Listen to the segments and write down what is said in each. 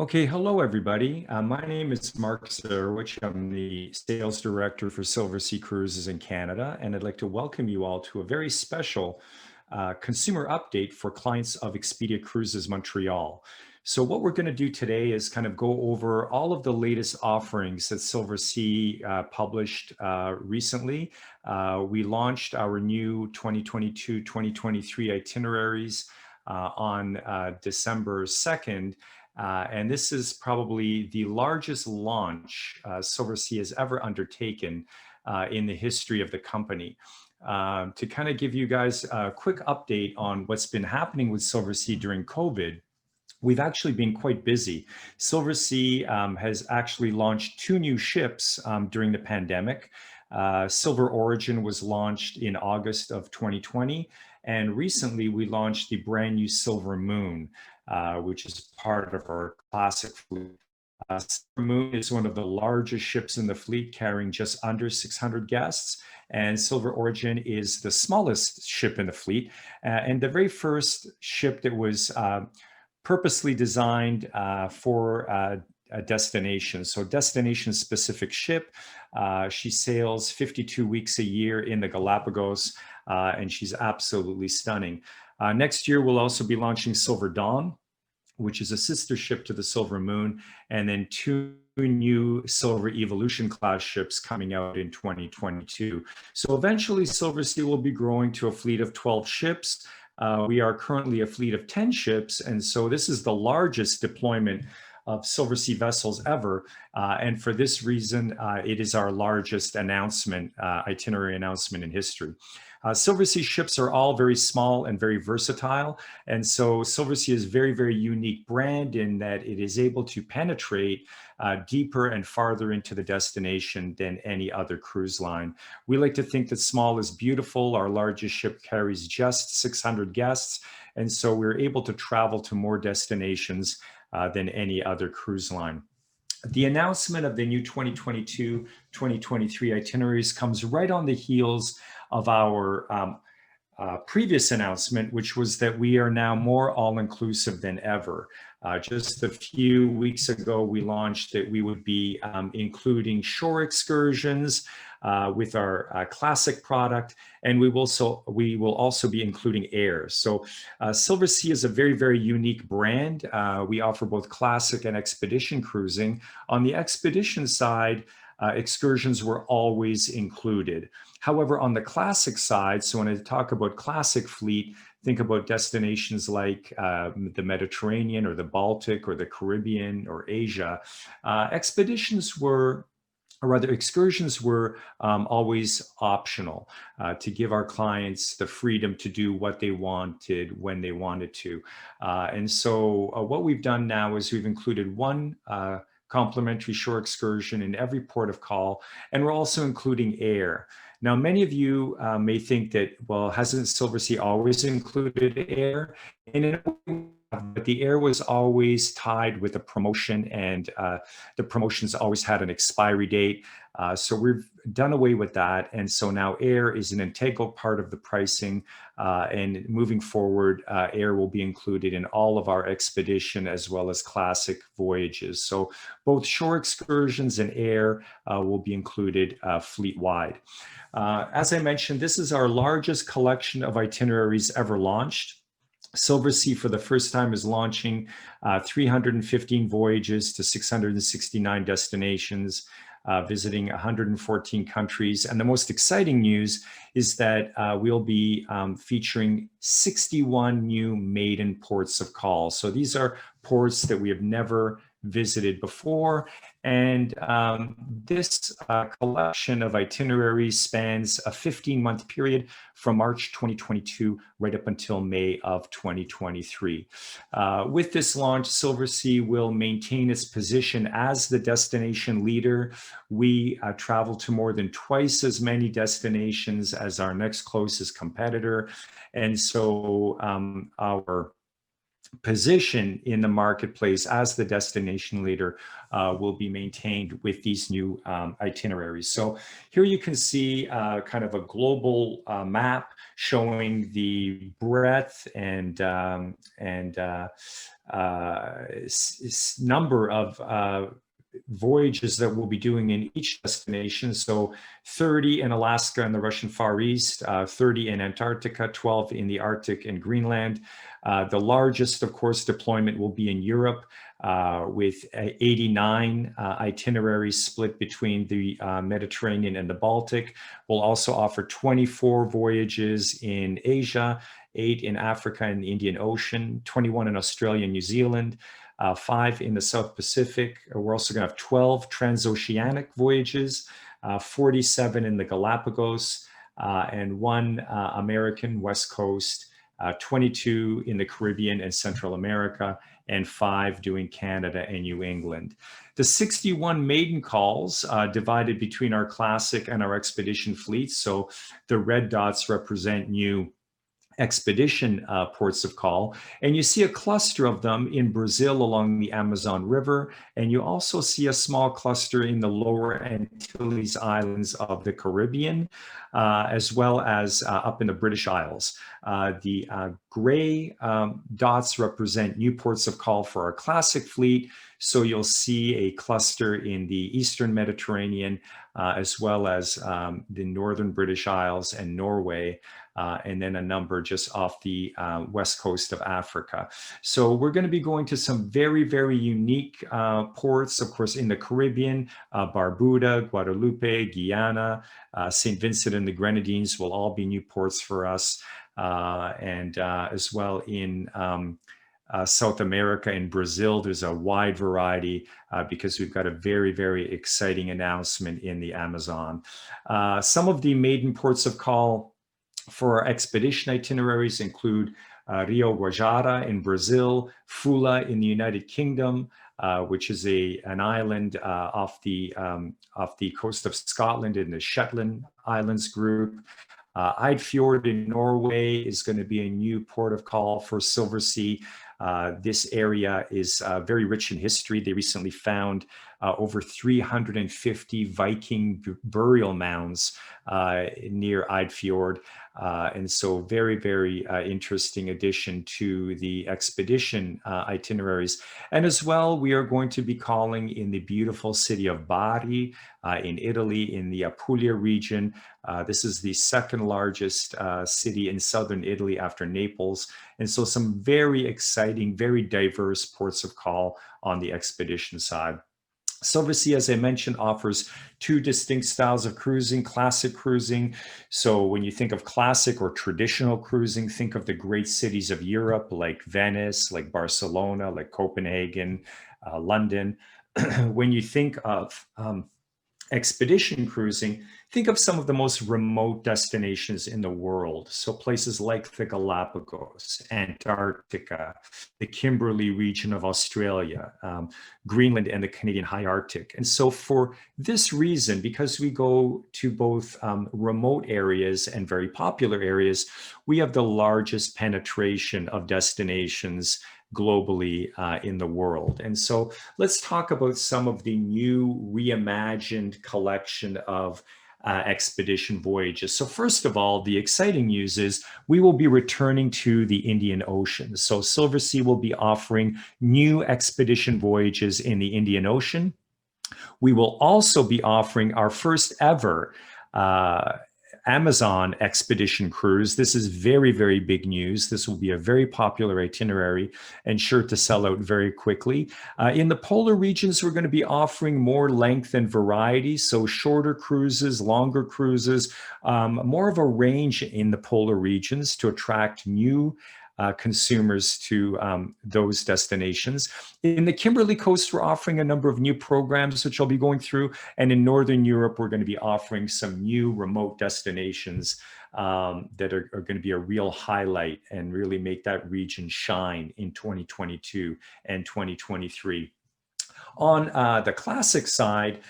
Okay, hello everybody. My name is Mark Zerwich. I'm the sales director for Silversea Cruises in Canada, and I'd like to welcome you all to a very special consumer update for clients of Expedia Cruises Montreal. So what we're going to do today is kind of go over all of the latest offerings that Silversea published recently. We launched our new 2022-2023 itineraries on December 2nd. And this is probably the largest launch Silversea has ever undertaken in the history of the company. To kind of give you guys a quick update on what's been happening with Silversea during COVID, we've actually been quite busy. Silversea has actually launched two new ships during the pandemic. Silver Origin was launched in August of 2020, and recently we launched the brand new Silver Moon, which is part of our classic fleet. Silver Moon is one of the largest ships in the fleet, carrying just under 600 guests. And Silver Origin is the smallest ship in the fleet, and the very first ship that was purposely designed for a destination. So destination specific ship. She sails 52 weeks a year in the Galapagos, and she's absolutely stunning. Next year, we'll also be launching Silver Dawn, which is a sister ship to the Silver Moon, and then two new Silver Evolution class ships coming out in 2022. So eventually Silversea will be growing to a fleet of 12 ships. We are currently a fleet of 10 ships, and so this is the largest deployment of Silversea vessels ever. And for this reason, it is our largest itinerary announcement in history. Silversea ships are all very small and very versatile. And so Silversea is a very, very unique brand in that it is able to penetrate deeper and farther into the destination than any other cruise line. We like to think that small is beautiful. Our largest ship carries just 600 guests. And so we're able to travel to more destinations than any other cruise line. The announcement of the new 2022-2023 itineraries comes right on the heels of our previous announcement, which was that we are now more all-inclusive than ever. Just a few weeks ago, we launched that we would be including shore excursions with our classic product, and we will also be including air. So Silversea is a very, very unique brand. We offer both classic and expedition cruising. On the expedition side, excursions were always included. However, on the classic side, so when I talk about classic fleet, think about destinations like the Mediterranean or the Baltic or the Caribbean or Asia. Excursions were always optional to give our clients the freedom to do what they wanted when they wanted to. And so what we've done now is we've included one complimentary shore excursion in every port of call, and we're also including air. Now, many of you may think that, well, hasn't Silversea always included air? And in a way, but the air was always tied with a promotion, and the promotions always had an expiry date. So we've done away with that. And so now air is an integral part of the pricing. And moving forward, air will be included in all of our expedition as well as classic voyages. So both shore excursions and air will be included fleet-wide. As I mentioned, this is our largest collection of itineraries ever launched. Silversea, for the first time, is launching 315 voyages to 669 destinations, visiting 114 countries. And the most exciting news is that we'll be featuring 61 new maiden ports of call. So these are ports that we have never visited before. And this collection of itineraries spans a 15-month period from March 2022 right up until May of 2023. With this launch, Silversea will maintain its position as the destination leader. We travel to more than twice as many destinations as our next closest competitor. And so our position in the marketplace as the destination leader will be maintained with these new itineraries. So here you can see kind of a global map showing the breadth and number of voyages that we'll be doing in each destination. So 30 in Alaska and the Russian Far East, 30 in Antarctica, 12 in the Arctic and Greenland. The largest, of course, deployment will be in Europe with 89 itineraries split between the Mediterranean and the Baltic. We'll also offer 24 voyages in Asia, 8 in Africa and the Indian Ocean, 21 in Australia and New Zealand, 5 in the South Pacific. We're also going to have 12 transoceanic voyages, 47 in the Galapagos, and 1 American West Coast, 22 in the Caribbean and Central America, and 5 doing Canada and New England. The 61 maiden calls divided between our classic and our expedition fleets. So the red dots represent new expedition ports of call. And you see a cluster of them in Brazil along the Amazon River. And you also see a small cluster in the lower Antilles Islands of the Caribbean, as well as up in the British Isles. The gray dots represent new ports of call for our classic fleet. So you'll see a cluster in the Eastern Mediterranean, as well as the Northern British Isles and Norway, and then a number just off the west coast of Africa. So we're going to be going to some very, very unique ports, of course, in the Caribbean. Barbuda, Guadalupe, Guyana, St. Vincent and the Grenadines will all be new ports for us, and as well in South America and Brazil, there's a wide variety because we've got a very, very exciting announcement in the Amazon. Some of the maiden ports of call for our expedition itineraries include Rio Guajara in Brazil, Fula in the United Kingdom, which is an island off the coast of Scotland in the Shetland Islands group. Eidfjord in Norway is going to be a new port of call for Silversea. This area is very rich in history. They recently found over 350 Viking burial mounds near Eidfjord. And so very, very interesting addition to the expedition itineraries. And as well, we are going to be calling in the beautiful city of Bari in Italy, in the Apulia region. This is the second largest city in southern Italy after Naples. And so some very exciting, very diverse ports of call on the expedition side. Silversea, as I mentioned, offers 2 distinct styles of cruising: classic cruising. So when you think of classic or traditional cruising, think of the great cities of Europe like Venice, like Barcelona, like Copenhagen, London. When you think of expedition cruising, think of some of the most remote destinations in the world. So places like the Galapagos, Antarctica, the Kimberley region of Australia, Greenland, and the Canadian High Arctic. And so for this reason, because we go to both remote areas and very popular areas, we have the largest penetration of destinations globally in the world. And so let's talk about some of the new reimagined collection of expedition voyages. So first of all, the exciting news is we will be returning to the Indian Ocean. So Silversea will be offering new expedition voyages in the Indian Ocean. We will also be offering our first ever Amazon expedition cruise. This is very, very big news. This will be a very popular itinerary and sure to sell out very quickly. In the polar regions, we're going to be offering more length and variety. So shorter cruises, longer cruises, more of a range in the polar regions to attract new consumers to those destinations. In the Kimberley Coast, we're offering a number of new programs, which I'll be going through. And in Northern Europe, we're going to be offering some new remote destinations that are going to be a real highlight and really make that region shine in 2022 and 2023. On the classic side,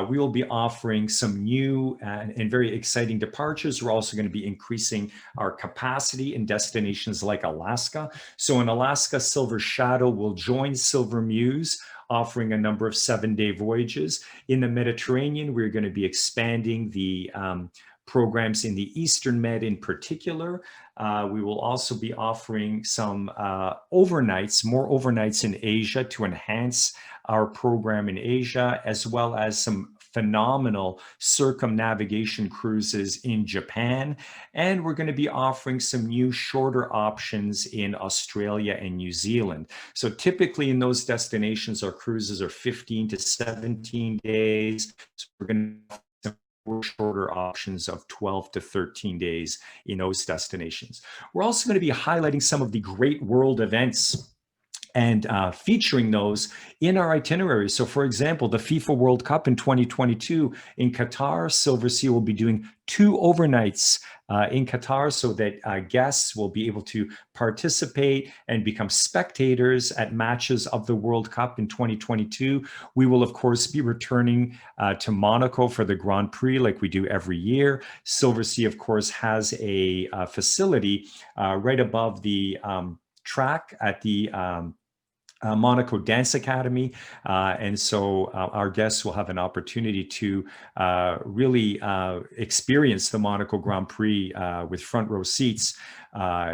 we will be offering some new and very exciting departures. We're also going to be increasing our capacity in destinations like Alaska. So in Alaska, Silver Shadow will join Silver Muse, offering a number of 7-day voyages. In the Mediterranean, we're going to be expanding the programs in the Eastern Med in particular. We will also be offering some overnights, more overnights in Asia to enhance our program in Asia, as well as some phenomenal circumnavigation cruises in Japan. And we're going to be offering some new shorter options in Australia and New Zealand. So typically in those destinations, our cruises are 15 to 17 days. So we're going to shorter options of 12 to 13 days in those destinations. We're also going to be highlighting some of the great world events and featuring those in our itineraries. So for example, the FIFA World Cup in 2022 in Qatar, Silversea will be doing 2 overnights in Qatar so that guests will be able to participate and become spectators at matches of the World Cup in 2022. We will, of course, be returning to Monaco for the Grand Prix like we do every year. Silversea, of course, has a facility right above the track at the Monaco Dance Academy. And so our guests will have an opportunity to really experience the Monaco Grand Prix with front row seats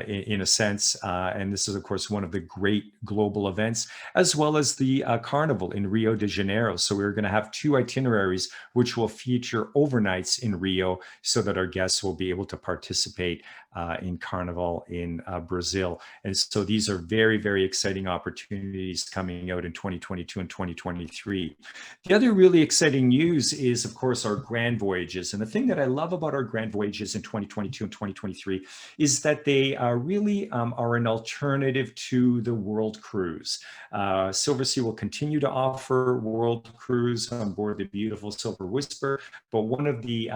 in a sense. And this is, of course, one of the great global events, as well as the Carnival in Rio de Janeiro. So we're going to have 2 itineraries which will feature overnights in Rio so that our guests will be able to participate in Carnival in Brazil. And so these are very, very exciting opportunities coming out in 2022 and 2023. The other really exciting news is, of course, our Grand Voyages. And the thing that I love about our Grand Voyages in 2022 and 2023 is that they really are an alternative to the World Cruise. Silversea will continue to offer World Cruise on board the beautiful Silver Whisper, but one of the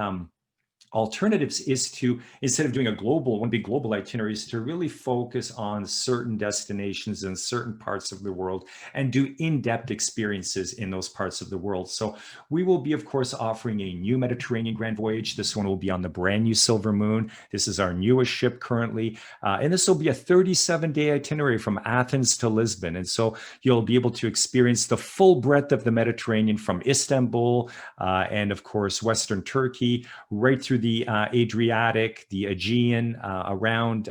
alternatives is to, instead of doing one big global itinerary, is to really focus on certain destinations in certain parts of the world and do in-depth experiences in those parts of the world. So we will be, of course, offering a new Mediterranean Grand Voyage. This one will be on the brand new Silver Moon. This is our newest ship currently. And this will be a 37-day itinerary from Athens to Lisbon. And so you'll be able to experience the full breadth of the Mediterranean from Istanbul and, of course, Western Turkey, right through the Adriatic, the Aegean, around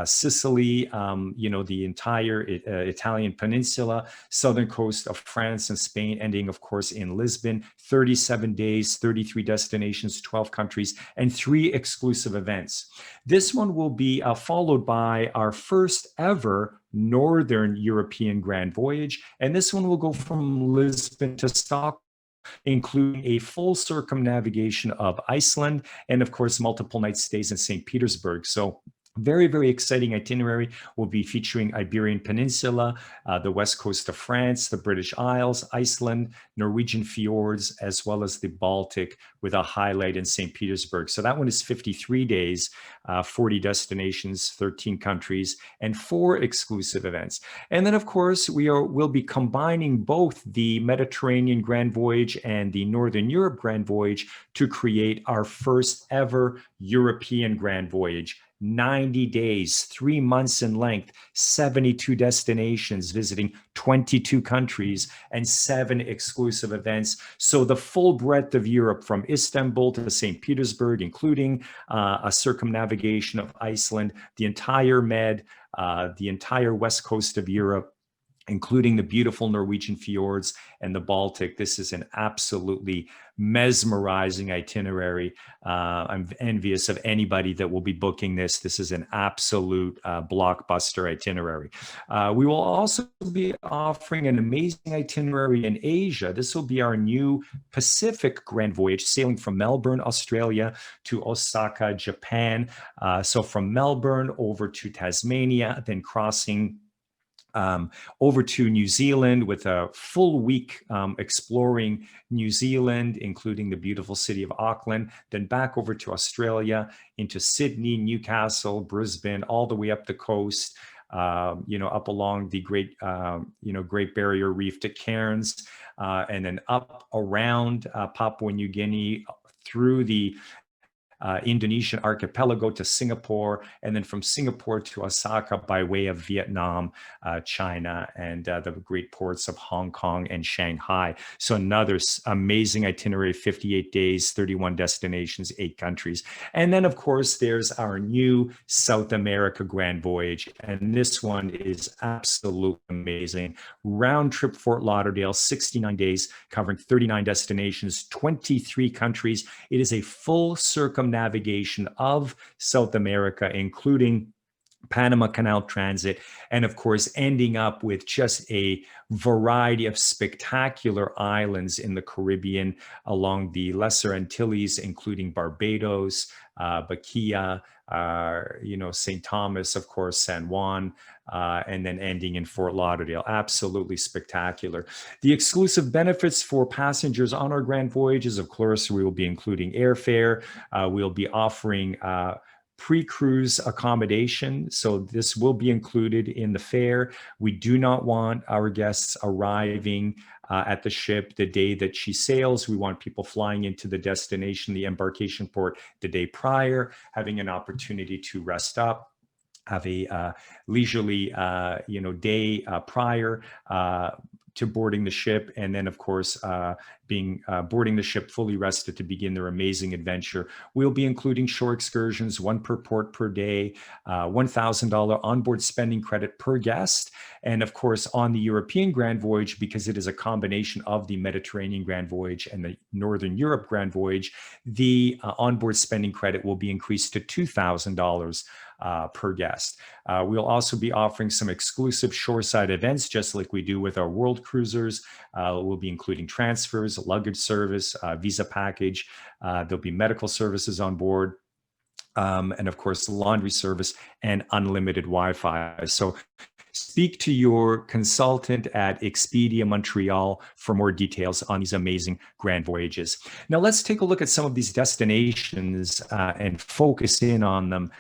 Sicily, the entire Italian peninsula, southern coast of France and Spain, ending, of course, in Lisbon. 37 days, 33 destinations, 12 countries, and 3 exclusive events. This one will be followed by our first ever Northern European Grand Voyage, and this one will go from Lisbon to Stockholm, including a full circumnavigation of Iceland and, of course, multiple night stays in St. Petersburg. So very, very exciting itinerary. We'll be featuring Iberian Peninsula, the west coast of France, the British Isles, Iceland, Norwegian fjords, as well as the Baltic, with a highlight in St. Petersburg. So that one is 53 days, 40 destinations, 13 countries, and 4 exclusive events. And then, of course, we'll be combining both the Mediterranean Grand Voyage and the Northern Europe Grand Voyage to create our first ever European Grand Voyage. 90 days, 3 months in length, 72 destinations, visiting 22 countries, and 7 exclusive events. So the full breadth of Europe, from Istanbul to St. Petersburg, including a circumnavigation of Iceland, the entire Med, the entire west coast of Europe, including the beautiful Norwegian fjords and the Baltic. This is an absolutely mesmerizing itinerary. I'm envious of anybody that will be booking this. This is an absolute blockbuster itinerary. We will also be offering an amazing itinerary in Asia. This will be our new Pacific Grand Voyage, sailing from Melbourne, Australia to Osaka, Japan. So from Melbourne over to Tasmania, then crossing over to New Zealand with a full week exploring New Zealand, including the beautiful city of Auckland, then back over to Australia, into Sydney, Newcastle, Brisbane, all the way up the coast, up along the Great Barrier Reef to Cairns, and then up around Papua New Guinea through the Indonesian archipelago to Singapore, and then from Singapore to Osaka by way of Vietnam, China, and the great ports of Hong Kong and Shanghai. So another amazing itinerary, 58 days, 31 destinations, 8 countries. And then, of course, there's our new South America Grand Voyage. And this one is absolutely amazing. Round trip Fort Lauderdale, 69 days, covering 39 destinations, 23 countries. It is a full circumnavigation of South America, including Panama Canal transit, and of course, ending up with just a variety of spectacular islands in the Caribbean along the Lesser Antilles, including Barbados, Baquia, St. Thomas, of course, San Juan, and then ending in Fort Lauderdale. Absolutely spectacular. The exclusive benefits for passengers on our Grand Voyages, of course, we will be including airfare. We'll be offering pre-cruise accommodation. So this will be included in the fare. We do not want our guests arriving at the ship the day that she sails. We want people flying into the destination, the embarkation port, the day prior, having an opportunity to rest up, have a leisurely, day prior to boarding the ship, and then of course boarding the ship fully rested to begin their amazing adventure. We'll be including shore excursions, 1 per port per day, $1,000 onboard spending credit per guest, and of course on the European Grand Voyage, because it is a combination of the Mediterranean Grand Voyage and the Northern Europe Grand Voyage, the onboard spending credit will be increased to $2,000 per guest. We'll also be offering some exclusive shoreside events, just like we do with our world cruisers. We'll be including transfers, luggage service, visa package. There'll be medical services on board. And of course, laundry service and unlimited Wi-Fi. So speak to your consultant at Expedia Montreal for more details on these amazing Grand Voyages. Now let's take a look at some of these destinations and focus in on them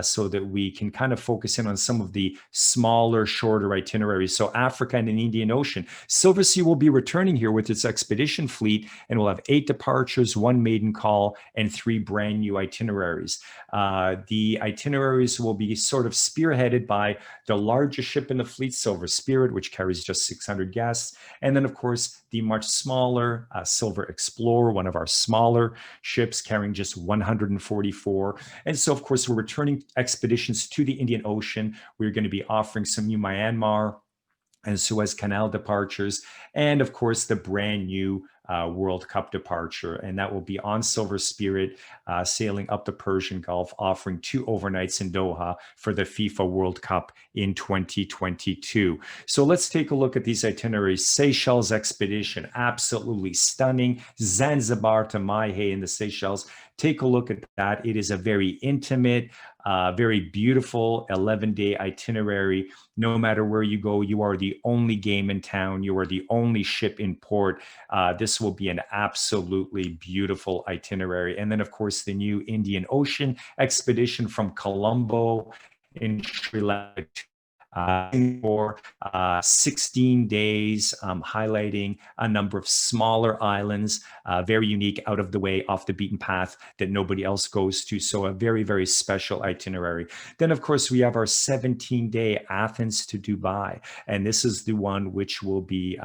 so that we can kind of focus in on some of the smaller, shorter itineraries. So Africa and the Indian Ocean. Silversea will be returning here with its expedition fleet, and we'll have 8 departures, 1 maiden call, and 3 brand new itineraries. The itineraries will be sort of spearheaded by the largest ship in the fleet, Silver Spirit, which carries just 600 guests. And then, of course, the much smaller Silver Explorer, one of our smaller ships carrying just 144. And so, of course, we're returning expeditions to the Indian Ocean. We're going to be offering some new Myanmar and Suez Canal departures, and of course, the brand new World Cup departure, and that will be on Silver Spirit, sailing up the Persian Gulf, offering 2 overnights in Doha for the FIFA World Cup in 2022. So let's take a look at these itineraries. Seychelles expedition, absolutely stunning. Zanzibar to Mahe in the Seychelles. Take a look at that. It is a very intimate, very beautiful 11-day itinerary. No matter where you go, you are the only game in town. You are the only ship in port. This will be an absolutely beautiful itinerary. And then, of course, the new Indian Ocean expedition from Colombo in Sri Lanka for 16 days, highlighting a number of smaller islands, very unique, out of the way, off the beaten path that nobody else goes to. So a very, very special itinerary. Then, of course, we have our 17-day Athens to Dubai. And this is the one which will be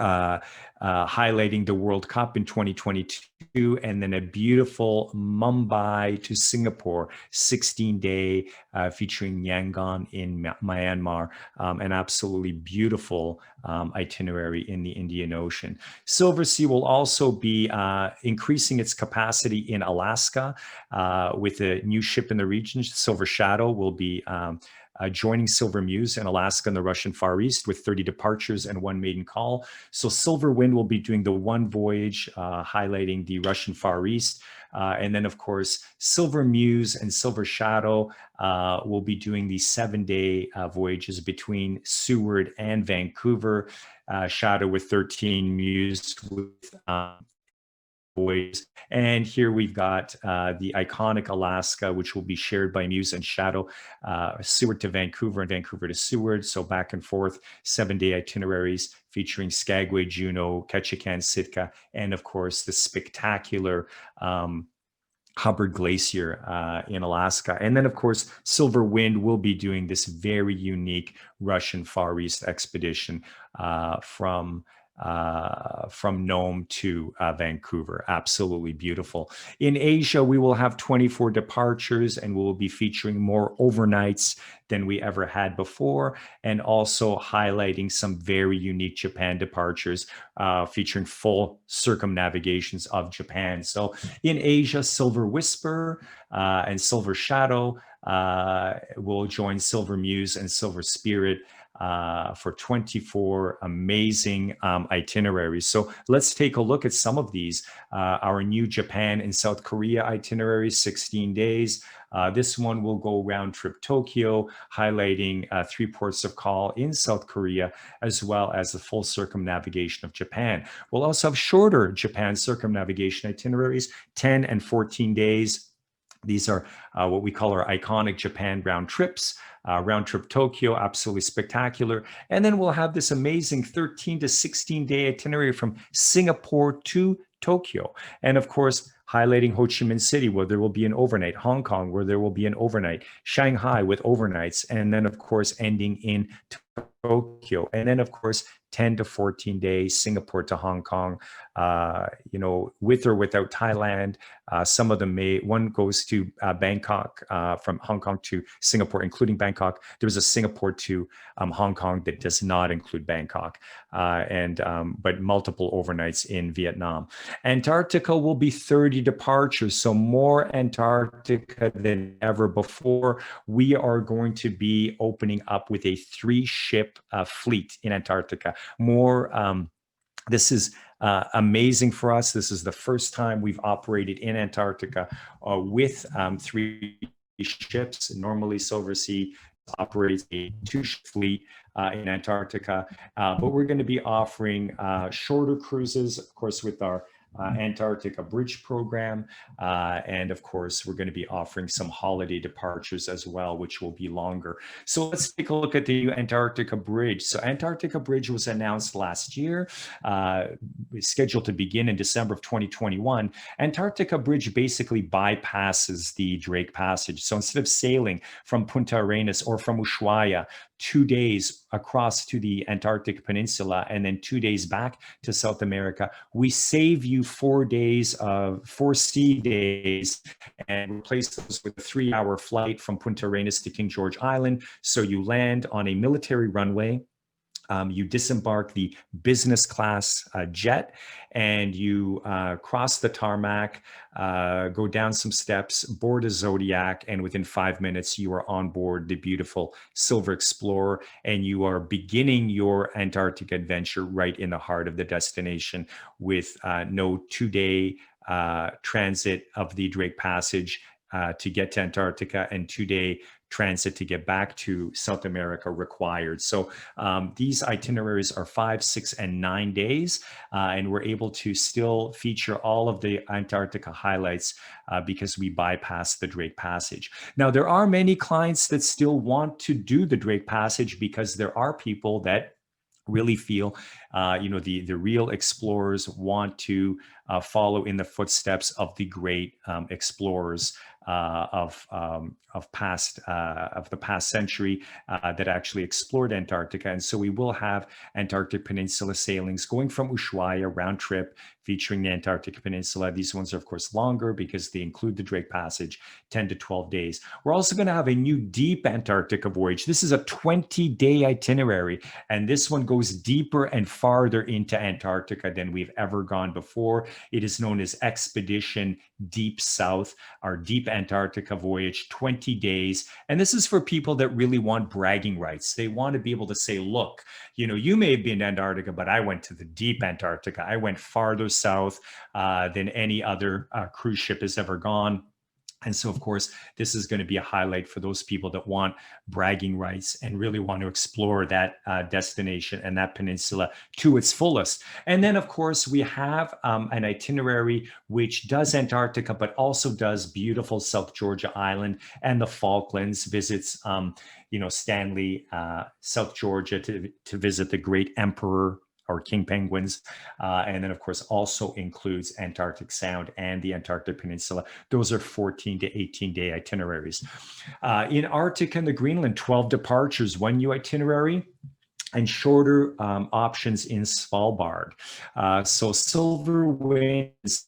highlighting the World Cup in 2022, and then a beautiful Mumbai to Singapore 16-day featuring Yangon in Myanmar, an absolutely beautiful itinerary in the Indian Ocean. Silversea will also be increasing its capacity in Alaska with a new ship in the region. Silver Shadow will be joining Silver Muse in Alaska and the Russian Far East with 30 departures and 1 maiden call. So Silver Wind will be doing the 1 voyage, highlighting the Russian Far East. And then, of course, Silver Muse and Silver Shadow will be doing the 7-day voyages between Seward and Vancouver. Shadow with 13, Muse with Voyages. And here we've got the iconic Alaska, which will be shared by Muse and Shadow, Seward to Vancouver and Vancouver to Seward. So back and forth, 7-day itineraries featuring Skagway, Juneau, Ketchikan, Sitka, and of course the spectacular Hubbard Glacier in Alaska. And then, of course, Silver Wind will be doing this very unique Russian Far East expedition from Nome to Vancouver. Absolutely beautiful. In Asia, we will have 24 departures and we'll be featuring more overnights than we ever had before, and also highlighting some very unique Japan departures featuring full circumnavigations of Japan. So in Asia, Silver Whisper and Silver Shadow will join Silver Muse and Silver Spirit for 24 amazing itineraries. So let's take a look at some of these. Our new Japan and South Korea itineraries, 16 days. This one will go round trip Tokyo, highlighting 3 ports of call in South Korea, as well as the full circumnavigation of Japan. We'll also have shorter Japan circumnavigation itineraries, 10 and 14 days. These are what we call our iconic Japan round trips. Round trip Tokyo, absolutely spectacular. And then we'll have this amazing 13 to 16 day itinerary from Singapore to Tokyo. And of course, highlighting Ho Chi Minh City, where there will be an overnight, Hong Kong, where there will be an overnight, Shanghai with overnights, and then of course ending in Tokyo. And then of course, 10 to 14 days, Singapore to Hong Kong, with or without Thailand. Some of them one goes to Bangkok, from Hong Kong to Singapore, including Bangkok. There's a Singapore to Hong Kong that does not include Bangkok, but multiple overnights in Vietnam. Antarctica will be 30 departures, so more Antarctica than ever before. We are going to be opening up with a 3-ship fleet in Antarctica. This is amazing for us. This is the first time we've operated in Antarctica with 3 ships. Normally, Silversea operates a 2-ship fleet in Antarctica, but we're going to be offering shorter cruises, of course, with our Antarctica Bridge program. And of course, we're going to be offering some holiday departures as well, which will be longer. So let's take a look at the new Antarctica Bridge. So Antarctica Bridge was announced last year, scheduled to begin in December of 2021. Antarctica Bridge basically bypasses the Drake Passage. So instead of sailing from Punta Arenas or from Ushuaia 2 days across to the Antarctic Peninsula and then 2 days back to South America, we save you 4 sea days and replace those with a 3-hour flight from Punta Arenas to King George Island. So you land on a military runway. You disembark the business class jet and you cross the tarmac, go down some steps, board a Zodiac, and within 5 minutes, you are on board the beautiful Silver Explorer, and you are beginning your Antarctic adventure right in the heart of the destination with no 2-day transit of the Drake Passage to get to Antarctica and 2-day transit to get back to South America required. So these itineraries are 5, 6, and 9 days, and we're able to still feature all of the Antarctica highlights because we bypass the Drake Passage. Now, there are many clients that still want to do the Drake Passage because there are people that really feel, the real explorers want to follow in the footsteps of the great explorers of the past century that actually explored Antarctica. And so we will have Antarctic Peninsula sailings going from Ushuaia round trip, featuring the Antarctic Peninsula. These ones are, of course, longer because they include the Drake Passage, 10 to 12 days. We're also going to have a new deep Antarctica voyage. This is a 20-day itinerary, and this one goes deeper and farther into Antarctica than we've ever gone before. It is known as Expedition Deep South, our deep Antarctica voyage, 20 days. And this is for people that really want bragging rights. They want to be able to say, look, you may have been to Antarctica, but I went to the deep Antarctica. I went farther south than any other cruise ship has ever gone. And so, of course, this is going to be a highlight for those people that want bragging rights and really want to explore that destination and that peninsula to its fullest. And then, of course, we have an itinerary which does Antarctica, but also does beautiful South Georgia Island and the Falklands, visits, Stanley, South Georgia to visit the Great Emperor or King Penguins. And then, of course, also includes Antarctic Sound and the Antarctic Peninsula. Those are 14 to 18-day itineraries. In Arctic and the Greenland, 12 departures, 1 new itinerary, and shorter options in Svalbard. So Silver Wind is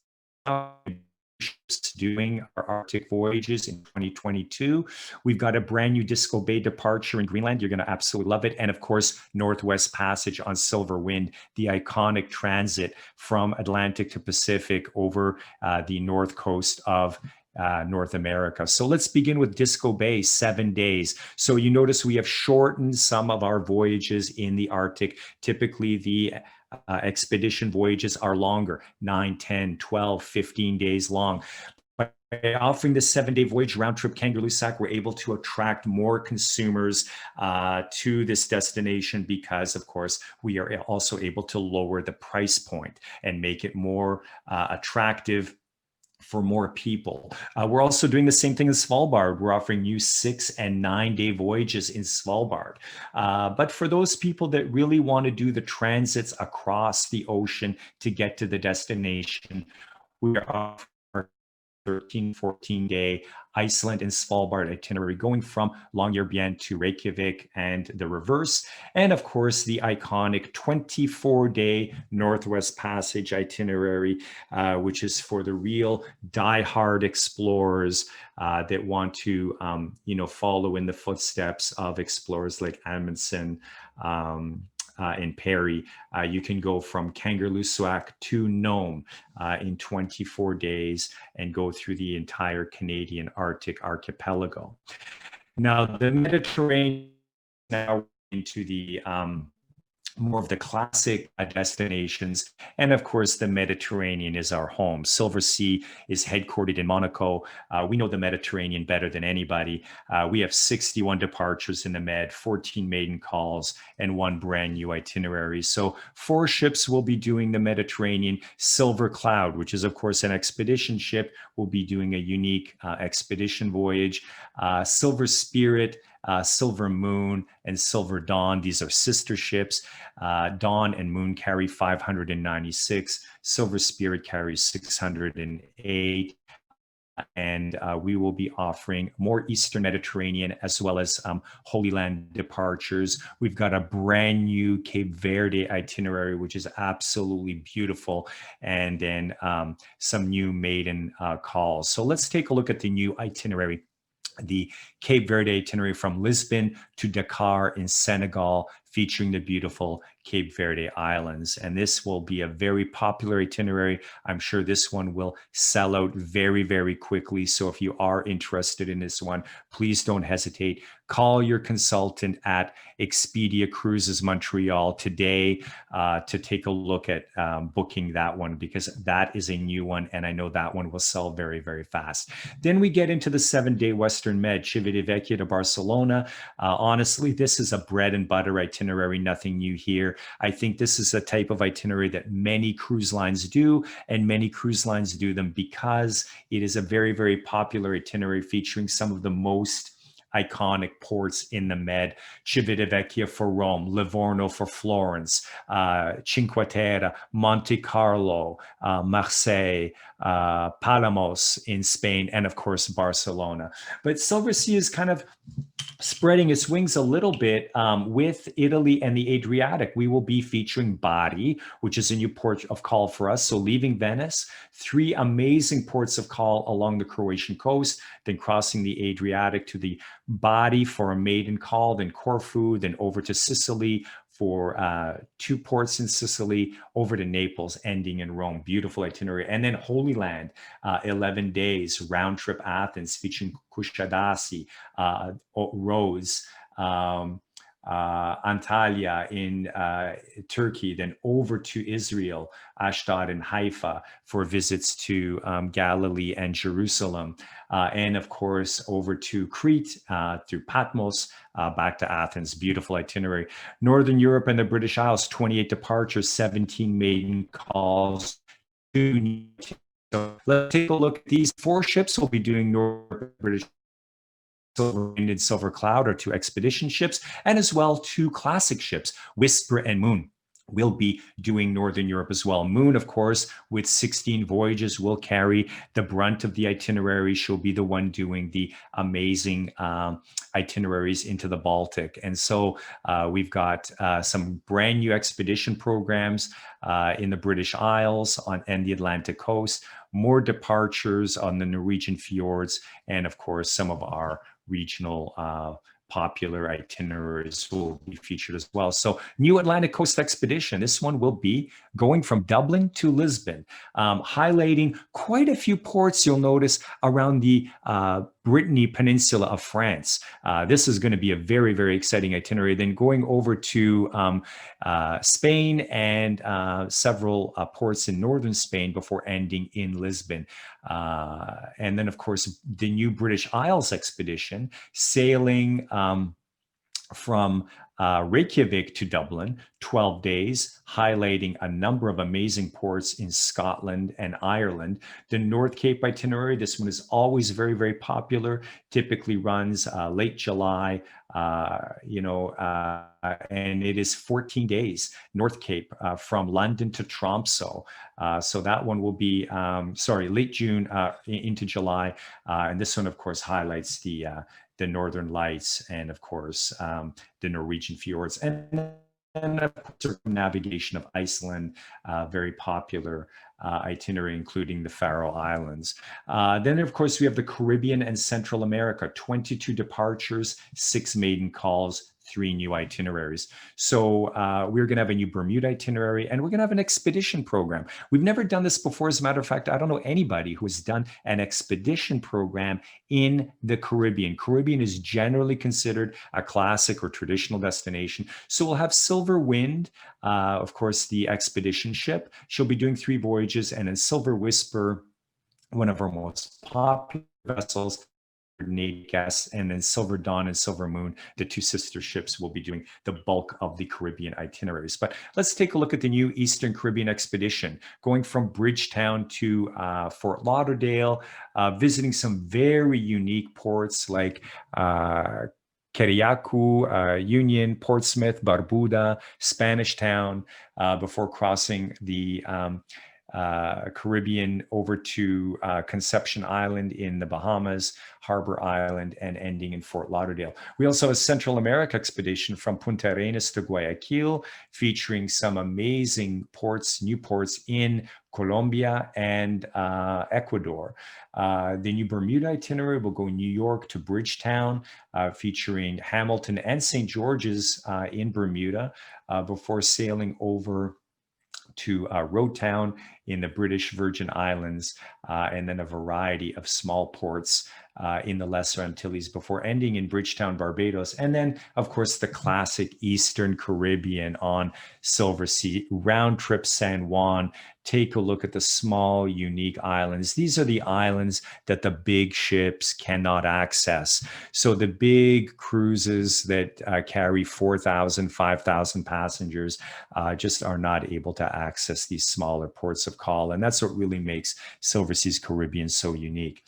doing our Arctic voyages in 2022. We've got a brand new Disco Bay departure in Greenland. You're going to absolutely love it. And of course, Northwest Passage on Silver Wind, the iconic transit from Atlantic to Pacific over the north coast of North America. So let's begin with Disco Bay, 7 days. So you notice we have shortened some of our voyages in the Arctic. Typically, the expedition voyages are longer, 9, 10, 12, 15 days long. By offering this 7-day voyage round trip Kangaroo Sack, we're able to attract more consumers to this destination because, of course, we are also able to lower the price point and make it more attractive for more people. We're also doing the same thing in Svalbard. We're offering new 6 and 9-day voyages in Svalbard. But for those people that really want to do the transits across the ocean to get to the destination, we are offering 13, 14-day Iceland and Svalbard itinerary going from Longyearbyen to Reykjavik and the reverse. And of course, the iconic 24-day Northwest Passage itinerary, which is for the real die-hard explorers that want to, follow in the footsteps of explorers like Amundsen, in Perry. You can go from Kangerlussuaq to Nome in 24 days and go through the entire Canadian Arctic archipelago. Now, the Mediterranean now into the more of the classic destinations. And of course, the Mediterranean is our home. Silversea is headquartered in Monaco. We know the Mediterranean better than anybody. We have 61 departures in the Med, 14 maiden calls, and 1 brand new itinerary. So 4 ships will be doing the Mediterranean. Silver Cloud, which is of course an expedition ship, will be doing a unique expedition voyage. Silver Spirit, Silver Moon, and Silver Dawn. These are sister ships. Dawn and Moon carry 596. Silver Spirit carries 608. And we will be offering more Eastern Mediterranean as well as Holy Land departures. We've got a brand new Cape Verde itinerary, which is absolutely beautiful, and then some new maiden calls. So let's take a look at the new itinerary. The Cape Verde itinerary from Lisbon to Dakar in Senegal, featuring the beautiful Cape Verde Islands. And this will be a very popular itinerary. I'm sure this one will sell out very, very quickly. So if you are interested in this one, please don't hesitate. Call your consultant at Expedia Cruises Montreal today to take a look at booking that one, because that is a new one. And I know that one will sell very, very fast. Then we get into the 7-day Western Med, Civitavecchia to Barcelona. Honestly, this is a bread and butter itinerary, nothing new here. I think this is a type of itinerary that many cruise lines do, and many cruise lines do them because it is a very, very popular itinerary featuring some of the most iconic ports in the Med. Civitavecchia for Rome, Livorno for Florence, Cinque Terre, Monte Carlo, Marseille, Palamos in Spain, and of course, Barcelona. But Silversea is kind of spreading its wings a little bit with Italy and the Adriatic. We will be featuring Bari, which is a new port of call for us. So leaving Venice, 3 amazing ports of call along the Croatian coast, then crossing the Adriatic to the Bari for a maiden call, then Corfu, then over to Sicily for 2 ports in Sicily, over to Naples, ending in Rome. Beautiful itinerary. And then Holy Land, 11 days, round trip Athens, featuring Kushadasi, Rhodes, Antalya in Turkey, then over to Israel, Ashdod and Haifa for visits to Galilee and Jerusalem. And of course, over to Crete through Patmos, back to Athens. Beautiful itinerary. Northern Europe and the British Isles, 28 departures, 17 maiden calls. So let's take a look at these 4 ships. We'll be doing North British Silver Wind and Silver Cloud are 2 expedition ships, and as well 2 classic ships, Whisper and Moon. We'll be doing Northern Europe as well. Moon, of course, with 16 voyages, will carry the brunt of the itinerary. She'll be the one doing the amazing itineraries into the Baltic. And so we've got some brand new expedition programs in the British Isles and the Atlantic coast, more departures on the Norwegian fjords, and of course, some of our regional popular itineraries will be featured as well. So new Atlantic Coast Expedition. This one will be going from Dublin to Lisbon, highlighting quite a few ports you'll notice around the Brittany Peninsula of France. This is going to be a very, very exciting itinerary. Then going over to Spain and several ports in northern Spain before ending in Lisbon. And then, of course, the new British Isles expedition, sailing from Reykjavik to Dublin, 12 days, highlighting a number of amazing ports in Scotland and Ireland. The North Cape itinerary, this one is always very, very popular, typically runs late July, and it is 14 days, North Cape from London to Tromsø. So that one will be, late June into July. And this one, of course, highlights the Northern Lights and, of course, the Norwegian fjords and of course, circumnavigation of Iceland, very popular itinerary, including the Faroe Islands. Then, of course, we have the Caribbean and Central America, 22 departures, 6 maiden calls, 3 new itineraries. So we're going to have a new Bermuda itinerary, and we're going to have an expedition program. We've never done this before. As a matter of fact, I don't know anybody who has done an expedition program in the Caribbean. Caribbean is generally considered a classic or traditional destination. So we'll have Silver Wind, of course, the expedition ship. She'll be doing 3 voyages, and then Silver Whisper, one of our most popular vessels, 8 guests, and then Silver Dawn and Silver Moon, the 2 sister ships, will be doing the bulk of the Caribbean itineraries. But let's take a look at the new Eastern Caribbean expedition, going from Bridgetown to Fort Lauderdale, visiting some very unique ports like Keriaku, Union, Portsmouth, Barbuda, Spanish Town, before crossing the Caribbean over to Conception Island in the Bahamas, Harbor Island, and ending in Fort Lauderdale. We also have a Central America expedition from Punta Arenas to Guayaquil, featuring some amazing ports, new ports in Colombia and Ecuador. The new Bermuda itinerary will go New York to Bridgetown, featuring Hamilton and St. George's in Bermuda, before sailing over to Roadtown in the British Virgin Islands, and then a variety of small ports in the Lesser Antilles before ending in Bridgetown, Barbados. And then, of course, the classic Eastern Caribbean on Silversea, round trip San Juan. Take a look at the small, unique islands. These are the islands that the big ships cannot access. So the big cruises that carry 4,000, 5,000 passengers just are not able to access these smaller ports of call. And that's what really makes Silversea's Caribbean so unique.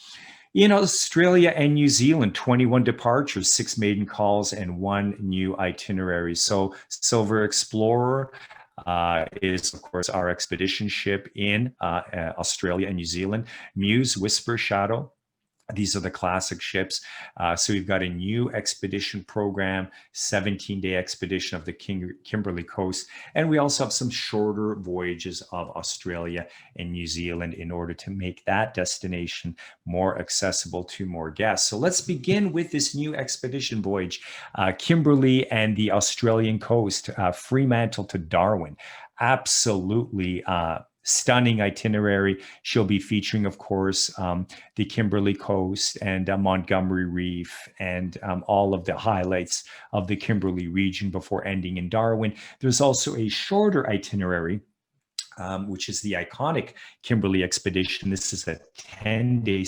In Australia and New Zealand, 21 departures, 6 maiden calls, and 1 new itinerary. So Silver Explorer is, of course, our expedition ship in Australia and New Zealand. Muse, Whisper, Shadow. These are the classic ships. So we've got a new expedition program, 17-day expedition of the Kimberley coast. And we also have some shorter voyages of Australia and New Zealand in order to make that destination more accessible to more guests. So let's begin with this new expedition voyage, Kimberley and the Australian coast, Fremantle to Darwin. Absolutely stunning itinerary. She'll be featuring, of course, the Kimberley Coast and Montgomery Reef and all of the highlights of the Kimberley region before ending in Darwin. There's also a shorter itinerary, which is the iconic Kimberley expedition. This is a 10-day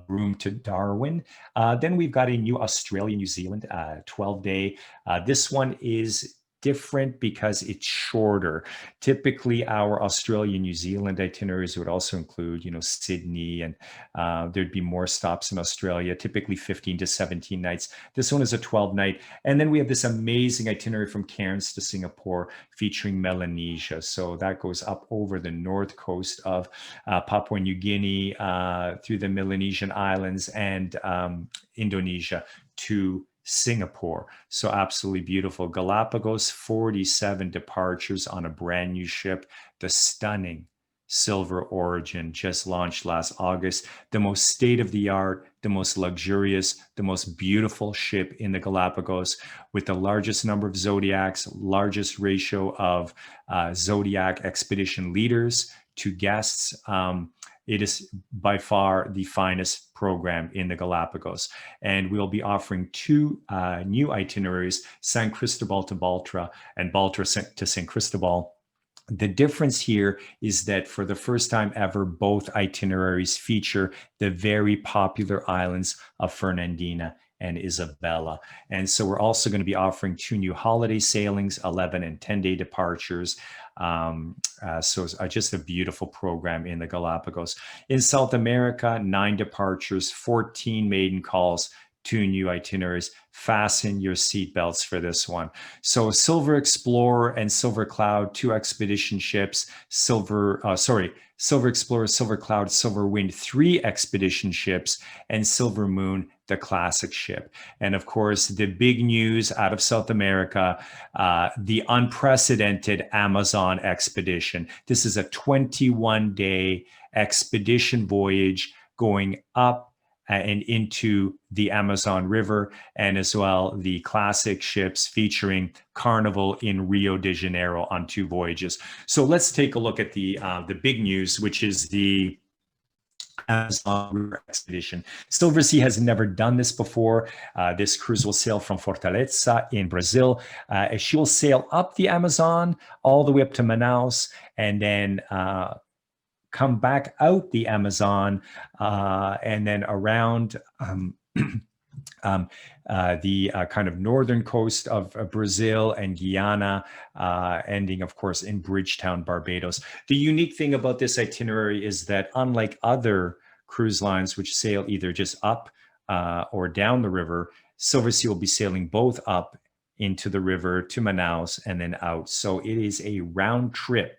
Broome to Darwin. Then we've got a new Australia, New Zealand, 12-day. This one is different because it's shorter. Typically, our Australia, New Zealand itineraries would also include, Sydney, and there'd be more stops in Australia, typically 15 to 17 nights. This one is a 12-night. And then we have this amazing itinerary from Cairns to Singapore featuring Melanesia. So that goes up over the north coast of Papua New Guinea, through the Melanesian Islands and Indonesia to Singapore. So absolutely beautiful. Galapagos, 47 departures on a brand new ship. The stunning Silver Origin just launched last August. The most state-of-the-art, the most luxurious, the most beautiful ship in the Galapagos, with the largest number of Zodiacs, largest ratio of Zodiac expedition leaders to guests. It is by far the finest program in the Galapagos. And we'll be offering two new itineraries, San Cristobal to Baltra and Baltra to San Cristobal. The difference here is that for the first time ever, both itineraries feature the very popular islands of Fernandina and Isabella. And so we're also going to be offering two new holiday sailings, 11 and 10-day departures. So just a beautiful program in the Galapagos. In South America, 9 departures, 14 maiden calls, 2 new itineraries. Fasten your seatbelts for this one. So Silver Explorer and Silver Cloud, 2 expedition ships. Silver Explorer, Silver Cloud, Silver Wind, 3 expedition ships, and Silver Moon, the classic ship. And of course, the big news out of South America, the unprecedented Amazon expedition. This is a 21-day expedition voyage going up and into the Amazon River, and as well the classic ships featuring Carnival in Rio de Janeiro on 2 voyages. So let's take a look at the big news, which is the Amazon River expedition. Silversea has never done this before. This cruise will sail from Fortaleza in Brazil. She will sail up the Amazon all the way up to Manaus, and then come back out the Amazon, and then around the kind of northern coast of Brazil and Guyana, ending, of course, in Bridgetown, Barbados. The unique thing about this itinerary is that, unlike other cruise lines which sail either just up or down the river, Silversea will be sailing both up into the river to Manaus and then out. So it is a round trip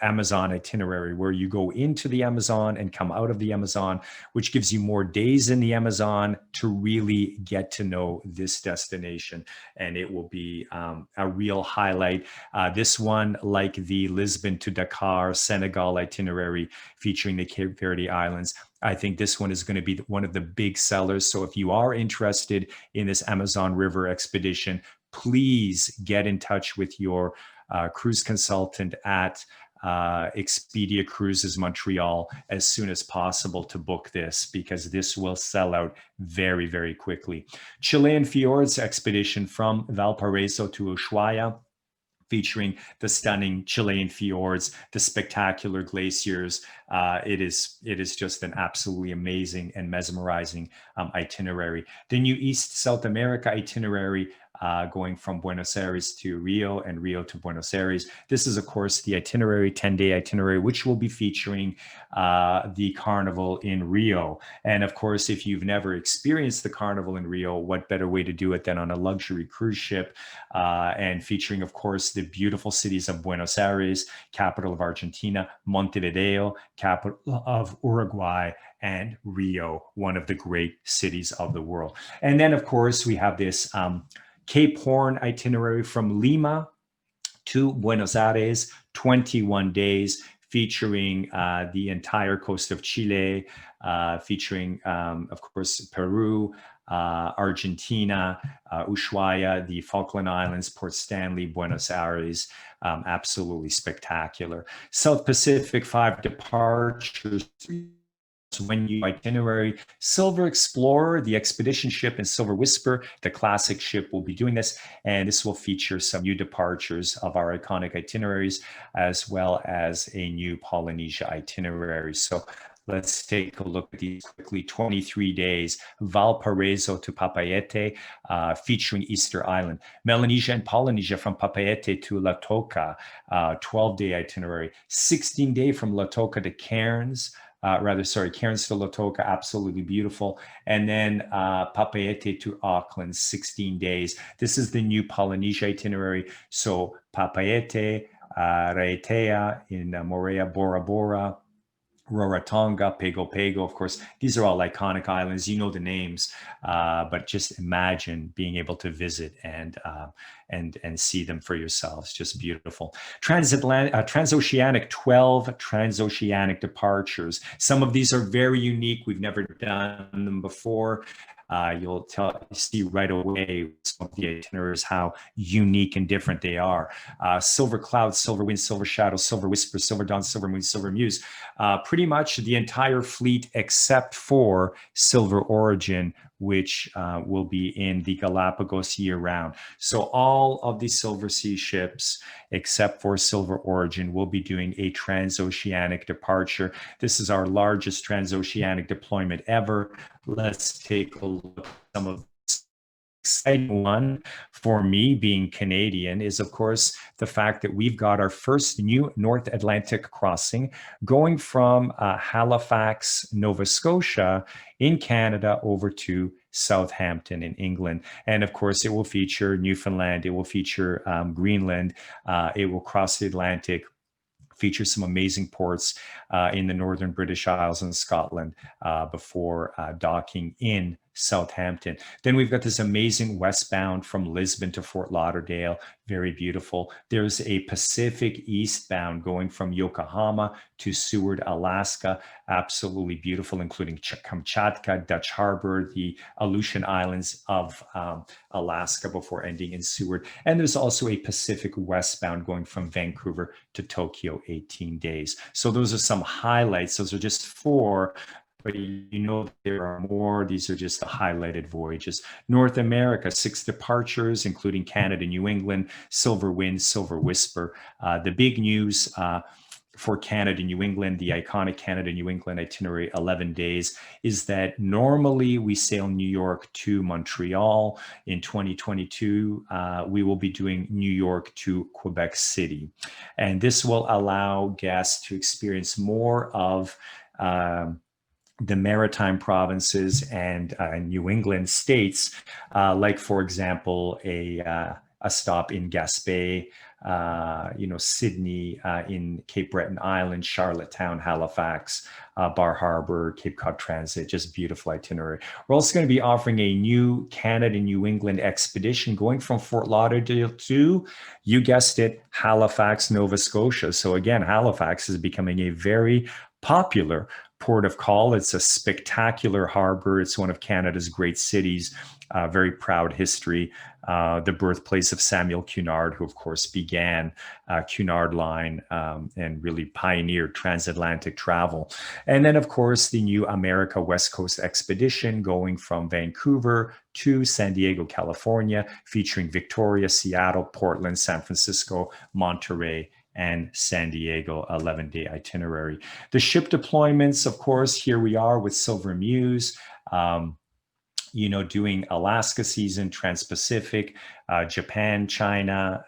Amazon itinerary where you go into the Amazon and come out of the Amazon, which gives you more days in the Amazon to really get to know this destination. And it will be a real highlight. This one, like the Lisbon to Dakar, Senegal itinerary featuring the Cape Verde Islands, I think this one is going to be one of the big sellers. So if you are interested in this Amazon River expedition, please get in touch with your cruise consultant at Expedia Cruises Montreal as soon as possible to book this, because this will sell out very, very quickly. Chilean Fjords expedition from Valparaiso to Ushuaia, featuring the stunning Chilean fjords, the spectacular glaciers. It is just an absolutely amazing and mesmerizing itinerary. The new East South America itinerary, going from Buenos Aires to Rio and Rio to Buenos Aires. This is, of course, the itinerary, 10-day itinerary, which will be featuring the Carnival in Rio. And of course, if you've never experienced the Carnival in Rio, what better way to do it than on a luxury cruise ship, and featuring, of course, the beautiful cities of Buenos Aires, capital of Argentina, Montevideo, capital of Uruguay, and Rio, one of the great cities of the world. And then, of course, we have this Cape Horn itinerary from Lima to Buenos Aires, 21 days, featuring the entire coast of Chile, featuring, of course, Peru, Argentina, Ushuaia, the Falkland Islands, Port Stanley, Buenos Aires. Absolutely spectacular. South Pacific, 5 departures. When you itinerary, Silver Explorer, the expedition ship, and Silver Whisper, the classic ship, will be doing this. And this will feature some new departures of our iconic itineraries, as well as a new Polynesia itinerary. So let's take a look at these quickly. 23 days, Valparaiso to Papeete, featuring Easter Island. Melanesia and Polynesia from Papeete to La Toca, 12-day itinerary. 16-day from La Toca to Cairns. Cairns to La Toca, absolutely beautiful. And then Papeete to Auckland, 16 days. This is the new Polynesia itinerary. So Papeete, Raiatea in Moorea, Bora Bora, Rarotonga, Pago Pago. Of course, these are all iconic islands. You know the names, but just imagine being able to visit and see them for yourselves. Just beautiful. TransOceanic, 12 TransOceanic departures. Some of these are very unique. We've never done them before. You'll see right away some of the itineraries how unique and different they are. Silver Cloud, Silver Wind, Silver Shadow, Silver Whisper, Silver Dawn, Silver Moon, Silver Muse. Pretty much the entire fleet except for Silver Origin, which will be in the Galapagos year-round. So all of the Silversea ships, except for Silver Origin, will be doing a transoceanic departure. This is our largest transoceanic deployment ever. Let's take a look at some of exciting one for me, being Canadian, is of course the fact that we've got our first new North Atlantic crossing going from Halifax, Nova Scotia in Canada over to Southampton in England. And of course, it will feature Newfoundland, it will feature Greenland, it will cross the Atlantic, features some amazing ports in the northern British Isles and Scotland before docking in Southampton. Then we've got this amazing westbound from Lisbon to Fort Lauderdale, very beautiful. There's a Pacific eastbound going from Yokohama to Seward, Alaska, absolutely beautiful, including Kamchatka, Dutch Harbor, the Aleutian Islands of Alaska before ending in Seward. And there's also a Pacific westbound going from Vancouver to Tokyo, 18 days. So those are some highlights. Those are just 4, but you know there are more. These are just the highlighted voyages. North America, 6 departures, including Canada, New England, Silver Wind, Silver Whisper. The big news for Canada, New England, the iconic Canada, New England itinerary, 11 days, is that normally we sail New York to Montreal. In 2022, we will be doing New York to Quebec City. And this will allow guests to experience more of the maritime provinces and New England states, like, for example, a stop in Gaspé, Sydney, in Cape Breton Island, Charlottetown, Halifax, Bar Harbor, Cape Cod Transit, just beautiful itinerary. We're also going to be offering a new Canada, New England expedition going from Fort Lauderdale to, you guessed it, Halifax, Nova Scotia. So again, Halifax is becoming a very popular port of call. It's a spectacular harbor. It's one of Canada's great cities, very proud history. The birthplace of Samuel Cunard, who of course began Cunard Line and really pioneered transatlantic travel. And then of course the new America West Coast expedition going from Vancouver to San Diego, California, featuring Victoria, Seattle, Portland, San Francisco, Monterey, and San Diego, 11-day itinerary. The ship deployments, of course, here we are with Silver Muse, doing Alaska season, Trans-Pacific, Japan, China,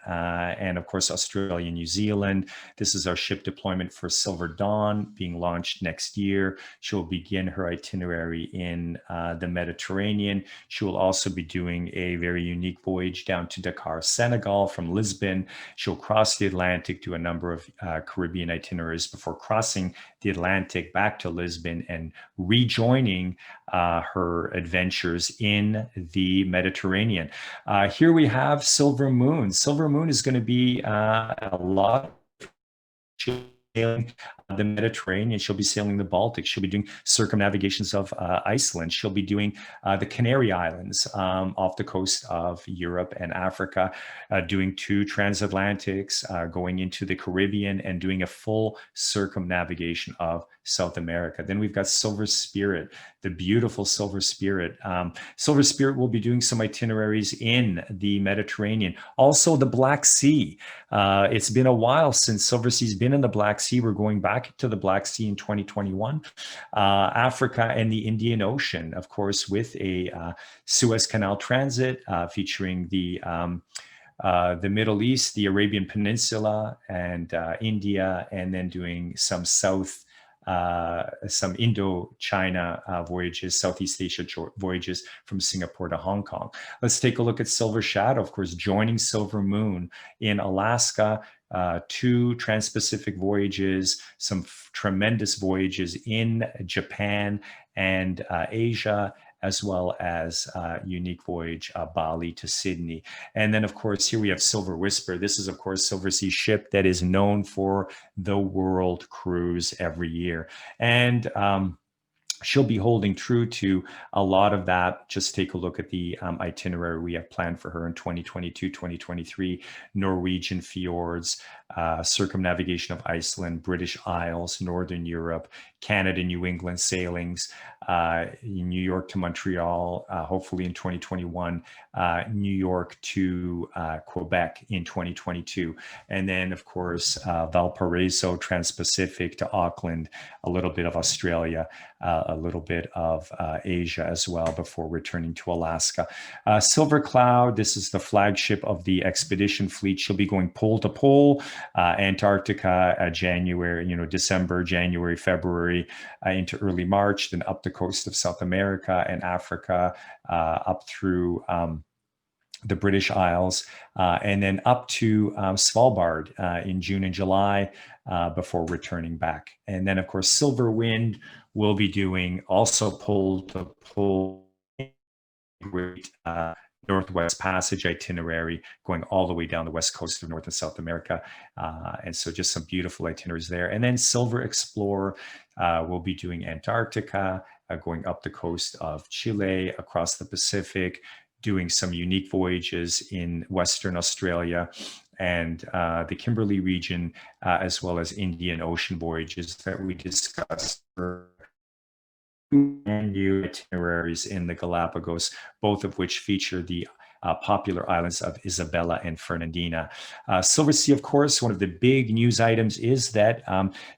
and of course, Australia, New Zealand. This is our ship deployment for Silver Dawn, being launched next year. She'll begin her itinerary in the Mediterranean. She will also be doing a very unique voyage down to Dakar, Senegal from Lisbon. She'll cross the Atlantic, do a number of Caribbean itineraries before crossing the Atlantic back to Lisbon and rejoining her adventures in the Mediterranean. Here we have Silver Moon. Silver Moon is going to be a lot of sailing the Mediterranean. She'll be sailing the Baltic. She'll be doing circumnavigations of Iceland. She'll be doing the Canary Islands off the coast of Europe and Africa, doing 2 transatlantics, going into the Caribbean, and doing a full circumnavigation of South America. Then we've got Silver Spirit, the beautiful Silver Spirit. Silver Spirit will be doing some itineraries in the Mediterranean, also the Black Sea. It's been a while since Silversea's been in the Black Sea. We're going back to the Black Sea in 2021. Africa and the Indian Ocean, of course, with a Suez Canal transit featuring the Middle East, the Arabian Peninsula, and India, and then doing some some Indo-China voyages, Southeast Asia voyages from Singapore to Hong Kong. Let's take a look at Silver Shadow, of course, joining Silver Moon in Alaska, 2 trans-Pacific voyages, some tremendous voyages in Japan and Asia, as well as unique voyage Bali to Sydney. And then, of course, here we have Silver Whisper. This is, of course, Silversea's ship that is known for the world cruise every year. And she'll be holding true to a lot of that. Just take a look at the itinerary we have planned for her in 2022, 2023, Norwegian fjords, circumnavigation of Iceland, British Isles, Northern Europe, Canada, New England sailings, New York to Montreal, hopefully in 2021, New York to Quebec in 2022. And then, of course, Valparaiso, Trans-Pacific to Auckland, a little bit of Australia, a little bit of Asia as well before returning to Alaska. Silver Cloud, this is the flagship of the expedition fleet. She'll be going pole to pole, Antarctica, January, December, January, February, into early March, then up the coast of South America and Africa, up through the British Isles, and then up to Svalbard in June and July before returning back. And then, of course, Silver Wind will be doing also pole to pole, great Northwest Passage itinerary going all the way down the west coast of North and South America. And so just some beautiful itineraries there. And then Silver Explorer will be doing Antarctica, going up the coast of Chile, across the Pacific, doing some unique voyages in Western Australia and the Kimberley region, as well as Indian Ocean voyages that we discussed, and new itineraries in the Galapagos, both of which feature the popular islands of Isabella and Fernandina. Silversea, of course, one of the big news items is that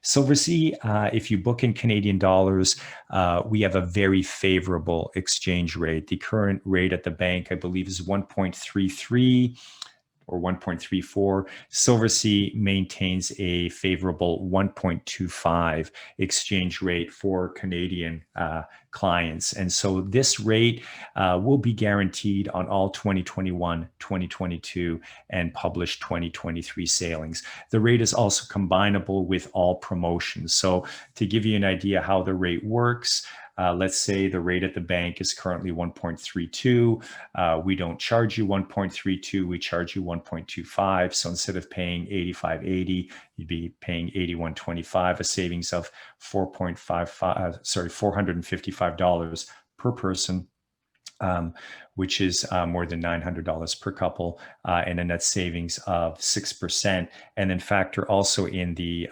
Silversea, if you book in Canadian dollars, we have a very favorable exchange rate. The current rate at the bank, I believe, is 1.33 or 1.34. Silversea maintains a favorable 1.25 exchange rate for Canadian clients. And so this rate will be guaranteed on all 2021, 2022, and published 2023 sailings. The rate is also combinable with all promotions. So to give you an idea how the rate works, let's say the rate at the bank is currently 1.32. We don't charge you 1.32, we charge you 1.25. So instead of paying 85.80, you'd be paying 81.25, a savings of $455 per person, which is more than $900 per couple, and a net savings of 6%. And then factor also in the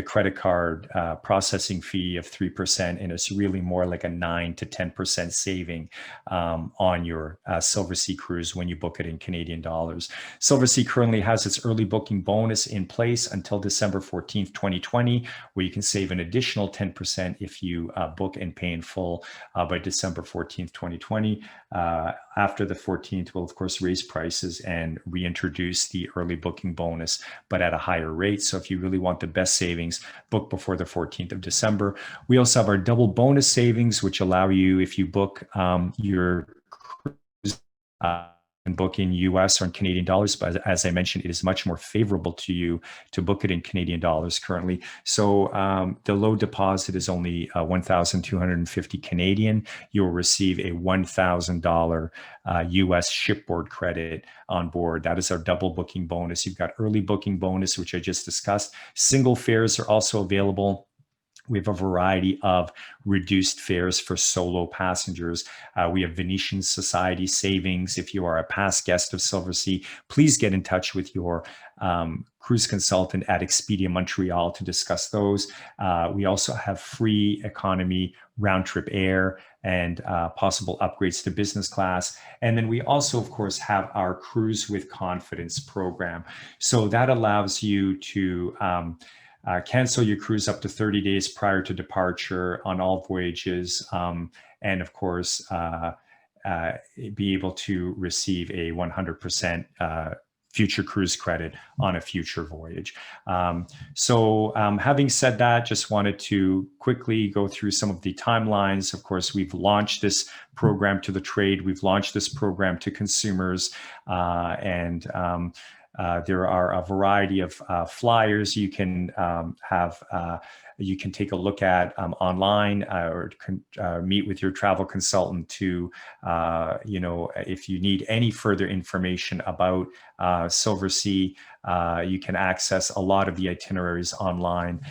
credit card processing fee of 3%, and it's really more like a 9 to 10% saving on your Silversea cruise when you book it in Canadian dollars. Silversea currently has its early booking bonus in place until December 14th, 2020, where you can save an additional 10% if you book and pay in full by December 14th, 2020. After the 14th, we'll of course raise prices and reintroduce the early booking bonus, but at a higher rate. So if you really want the best savings, book before the 14th of December. We also have our double bonus savings, which allow you, if you book your cruise book in US or in Canadian dollars, but as I mentioned, it is much more favorable to you to book it in Canadian dollars currently. So the low deposit is only 1,250 Canadian. You'll receive a $1,000 US shipboard credit on board. That is our double booking bonus. You've got early booking bonus, which I just discussed. Single fares are also available. We have a variety of reduced fares for solo passengers. We have Venetian Society savings. If you are a past guest of Silversea, please get in touch with your cruise consultant at Expedia Montreal to discuss those. We also have free economy round trip air and possible upgrades to business class. And then we also, of course, have our Cruise with Confidence program. So that allows you to cancel your cruise up to 30 days prior to departure on all voyages, and of course, be able to receive a 100% future cruise credit on a future voyage. Having said that, just wanted to quickly go through some of the timelines. Of course, we've launched this program to the trade. We've launched this program to consumers, and there are a variety of flyers you can you can take a look at online, or meet with your travel consultant to, if you need any further information about Silversea, you can access a lot of the itineraries online.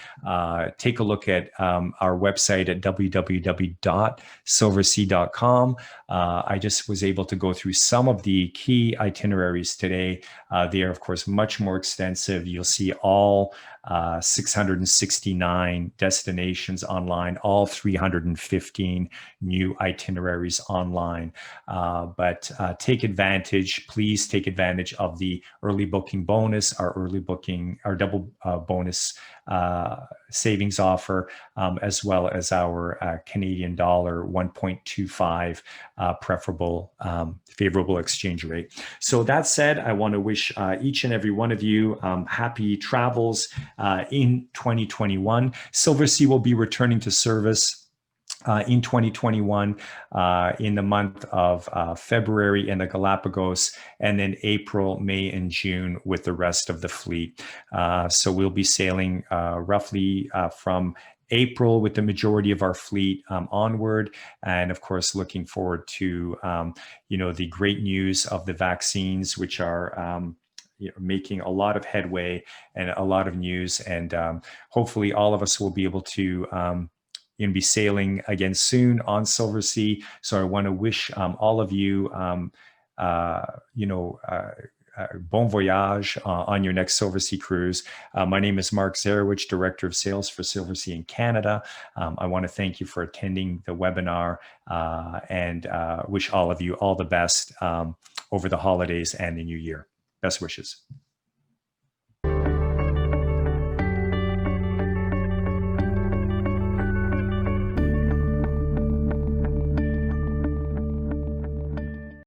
Take a look at our website at www.silversea.com. I just was able to go through some of the key itineraries today. They are, of course, much more extensive. You'll see all 669 destinations online, all 315 new itineraries online. But please take advantage of the early booking bonus, our double bonus savings offer, as well as our Canadian dollar 1.25 preferable favorable exchange rate. So that said, I want to wish each and every one of you happy travels in 2021. Silversea will be returning to service in 2021 in the month of February in the Galapagos, and then April, May, and June with the rest of the fleet. So we'll be sailing roughly from April with the majority of our fleet onward, and of course looking forward to the great news of the vaccines, which are making a lot of headway and a lot of news, and hopefully all of us will be able to be sailing again soon on Silversea. So I want to wish all of you bon voyage on your next Silversea cruise. My name is Mark Zarowich, Director of Sales for Silversea in Canada. I want to thank you for attending the webinar, and wish all of you all the best over the holidays and the new year. Best wishes.